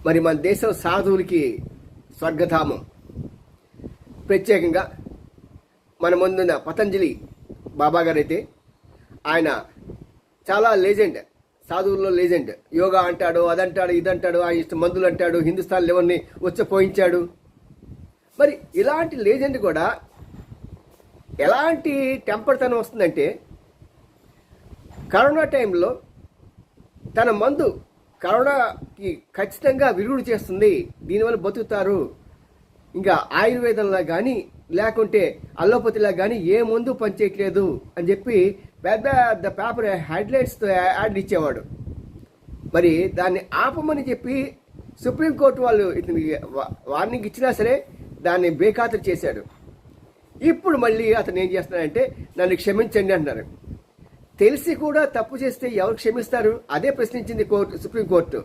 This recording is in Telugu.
మరి మన దేశం సాధువులకి స్వర్గధామం. ప్రత్యేకంగా మన ముందున్న పతంజలి బాబా గారు అయితే ఆయన చాలా లెజెండ్, సాధువుల్లో లెజెండ్. యోగా అంటాడు, అదంటాడు, ఇదంటాడు, ఆయన ఇష్టం మందులు అంటాడు, హిందుస్థాన్ లెవెల్ని వచ్చపోయించాడు. మరి ఇలాంటి లెజెండ్ కూడా ఎలాంటి టెంపర్తనం వస్తుందంటే, కరోనా టైంలో తన మందు కరోనాకి ఖచ్చితంగా విరుగుడు చేస్తుంది, దీనివల్ల బతుకుతారు, ఇంకా ఆయుర్వేదంలా కానీ లేకుంటే అల్లోపతిలా కానీ ఏ మందు పనిచేయట్లేదు అని చెప్పి పెద్ద పెద్ద పేపర్ హెడ్లైన్స్తో యాడ్ ఇచ్చేవాడు. మరి దాన్ని ఆపమని చెప్పి సుప్రీంకోర్టు వాళ్ళు ఇతనికి వార్నింగ్ ఇచ్చినా సరే దాన్ని బేఖాతరు చేశాడు. ఇప్పుడు మళ్ళీ అతను ఏం చేస్తున్నాడంటే నన్ను క్షమించండి అంటున్నారు. తెలిసి కూడా తప్పు చేస్తే ఎవరు క్షమిస్తారు? అదే ప్రశ్నించింది సుప్రీంకోర్టు.